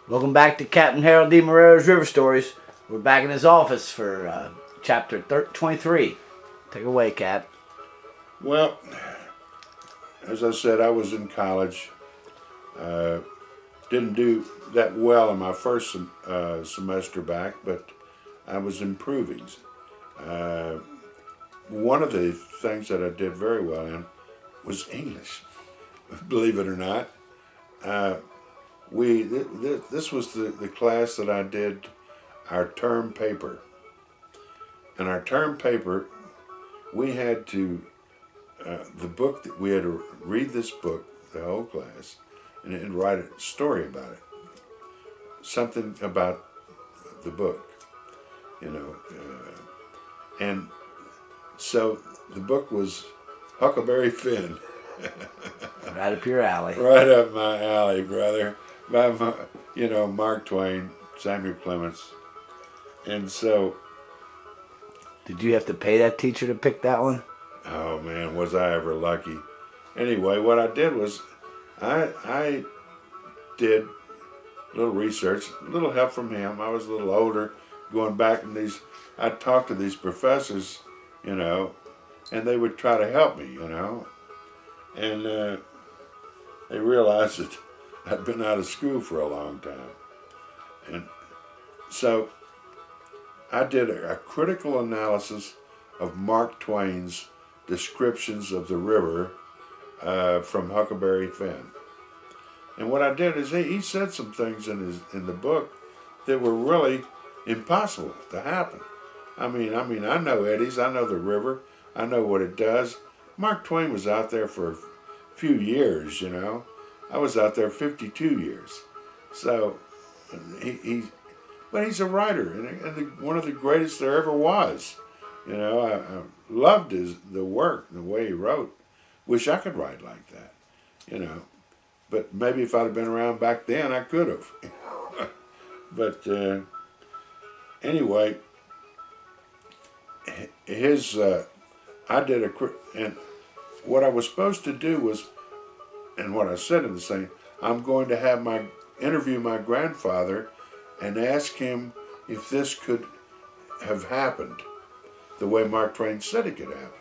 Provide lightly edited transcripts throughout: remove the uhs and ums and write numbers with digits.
Welcome back to Captain Harold DeMarrero's River Stories. We're back in his office for chapter 23. Take it away, Cap. Well, as I said, I was in college. Didn't do that well in my first semester back, but I was improving. One of the things that I did very well in was English, believe it or not. This was the class that I did our term paper. And our term paper, we had to, the book that we had to read this book, the whole class, and write a story about it. Something about the book, and so the book was Huckleberry Finn. Right up your alley. Right up my alley, brother. By Mark Twain, Samuel Clemens. And so, Did you have to pay that teacher to pick that one? oh man, was I ever lucky. Anyway, what I did was I did a little research, a little help from him. I was a little older, going back in I talked to these professors, and they would try to help me, and they realized that I'd been out of school for a long time. And so I did a critical analysis of Mark Twain's descriptions of the river from Huckleberry Finn. And what I did is he said some things in the book that were really impossible to happen. I mean, I know eddies, I know the river, I know what it does. Mark Twain was out there for a few years, I was out there 52 years. So but he's a writer and one of the greatest there ever was. I loved the work, the way he wrote. Wish I could write like that, But maybe if I'd have been around back then, I could have. But anyway, and what I was supposed to do was, and what I said in the thing, I'm going to have interview my grandfather and ask him if this could have happened the way Mark Twain said it could happen.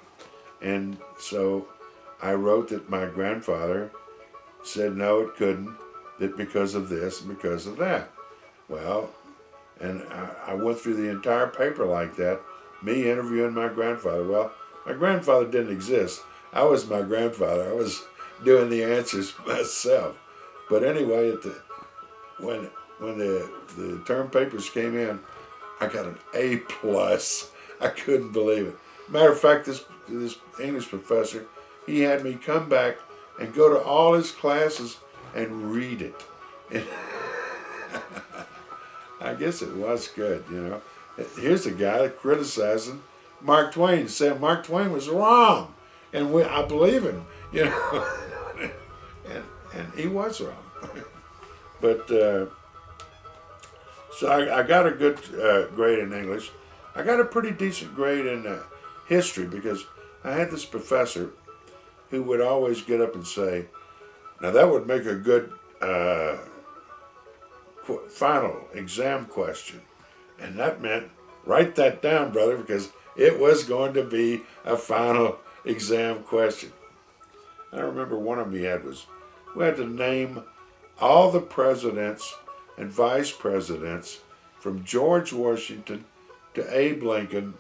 And so I wrote that my grandfather said no, it couldn't, that because of this and because of that. Well, and I went through the entire paper like that, me interviewing my grandfather. Well, my grandfather didn't exist. I was my grandfather. I was doing the answers myself. But anyway, when the term papers came in, I got an A+. I couldn't believe it. Matter of fact, this English professor, he had me come back and go to all his classes and read it. And I guess it was good, Here's a guy criticizing Mark Twain, saying Mark Twain was wrong, and I believe him, and he was wrong. But so I got a good grade in English. I got a pretty decent grade in history because I had this professor who would always get up and say, now that would make a good final exam question. And that meant, write that down, brother, because it was going to be a final exam question. I remember one of them he had was, we had to name all the presidents and vice presidents from George Washington to Abe Lincoln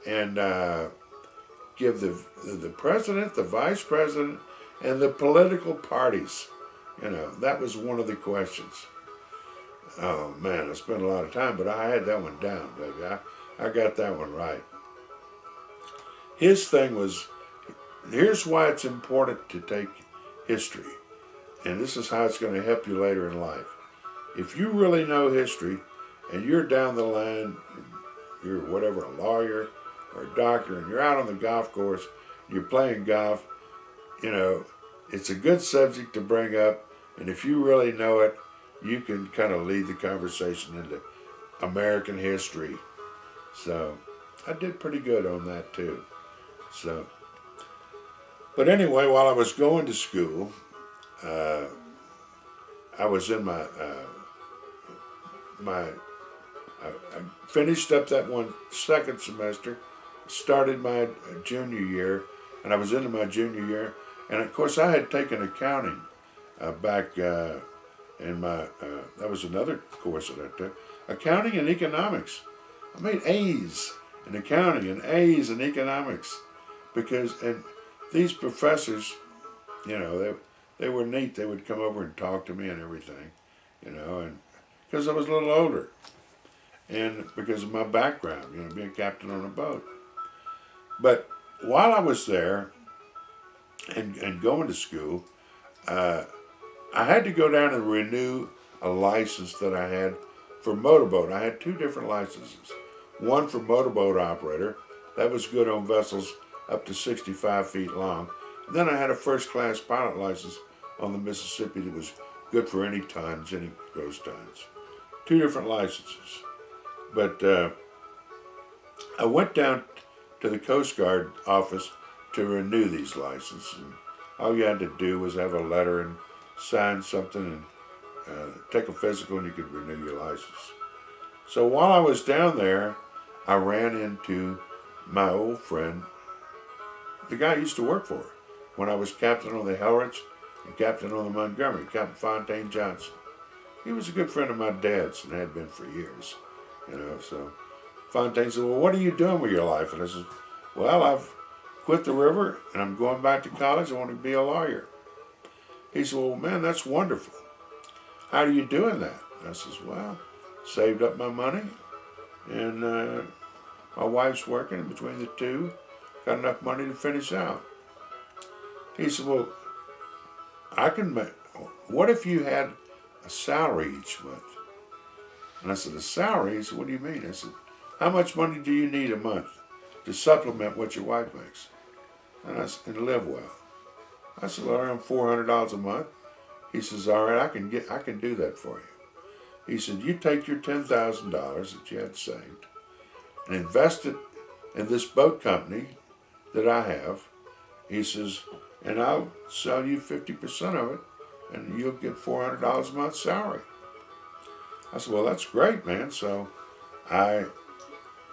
and give the president, the vice president, and the political parties. That was one of the questions. Oh man, I spent a lot of time, but I had that one down, baby. I got that one right. His thing was, here's why it's important to take history. And this is how it's going to help you later in life. If you really know history and you're down the line, you're whatever, a lawyer or a doctor, and you're out on the golf course, you're playing golf, it's a good subject to bring up. And if you really know it, you can kind of lead the conversation into American history. So I did pretty good on that too. So, but anyway, while I was going to school, I was in my I finished up that one second semester, started my junior year, and I was into my junior year. And of course, I had taken accounting back in my, that was another course that I took, accounting and economics. I made A's in accounting and A's in economics and these professors, they were neat. They would come over and talk to me and everything, and because I was a little older. And because of my background, being captain on a boat. But while I was there and going to school, I had to go down and renew a license that I had for motorboat. I had 2 different licenses. One for motorboat operator, that was good on vessels up to 65 feet long. And then I had a first-class pilot license on the Mississippi that was good for any tons, any gross tons. 2 different licenses. But I went down to the Coast Guard office to renew these licenses. And all you had to do was have a letter and sign something and take a physical, and you could renew your license. So while I was down there, I ran into my old friend, the guy I used to work for when I was captain on the Helrich and captain on the Montgomery, Captain Fontaine Johnson. He was a good friend of my dad's and had been for years. So Fontaine said, well, what are you doing with your life? And I said, well, I've quit the river and I'm going back to college. I want to be a lawyer. He said, well, man, that's wonderful. How are you doing that? And I says, well, saved up my money and my wife's working, and between the 2, got enough money to finish out. He said, well, what if you had a salary each month? And I said, a salary? He said, what do you mean? I said, how much money do you need a month to supplement what your wife makes? And I said, and live well. I said, well, around $400 a month. He says, all right, I can do that for you. He said, you take your $10,000 that you had saved and invest it in this boat company that I have. He says, and I'll sell you 50% of it, and you'll get $400 a month salary. I said, well, that's great, man. So I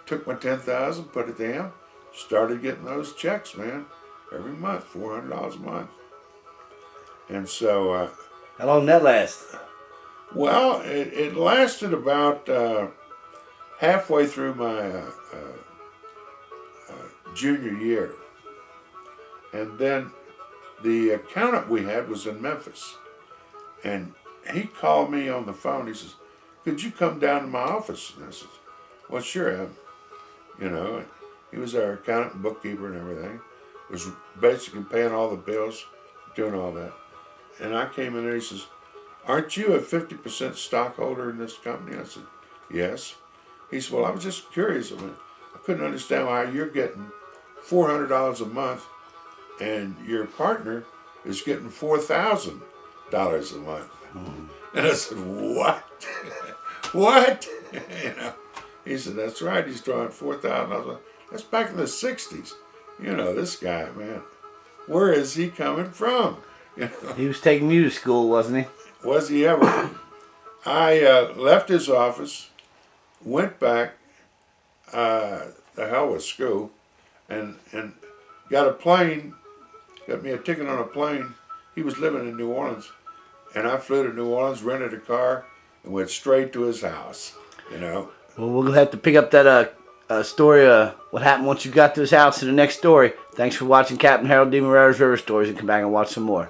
took my $10,000, put it down, started getting those checks, man, every month, $400 a month. And so... how long did that last? Well, it lasted about halfway through my junior year. And then the accountant we had was in Memphis. And he called me on the phone. He says, could you come down to my office? And I said, well, sure. He was our accountant and bookkeeper and everything. Was basically paying all the bills, doing all that. And I came in there, he says, aren't you a 50% stockholder in this company? I said, yes. He said, well, I was just curious. I couldn't understand why you're getting $400 a month and your partner is getting $4,000 a month. Mm-hmm. And I said, what? What? He said, that's right. He's drawing $4,000. That's back in the 60s. This guy, man, where is he coming from? He was taking you to school, wasn't he? Was he ever? I left his office, went back, the hell with school, and got a plane, got me a ticket on a plane. He was living in New Orleans, and I flew to New Orleans, rented a car, and went straight to his house, Well, we'll have to pick up that story, what happened once you got to his house in the next story. Thanks for watching Captain Harold DeMarrero's River Stories, and come back and watch some more.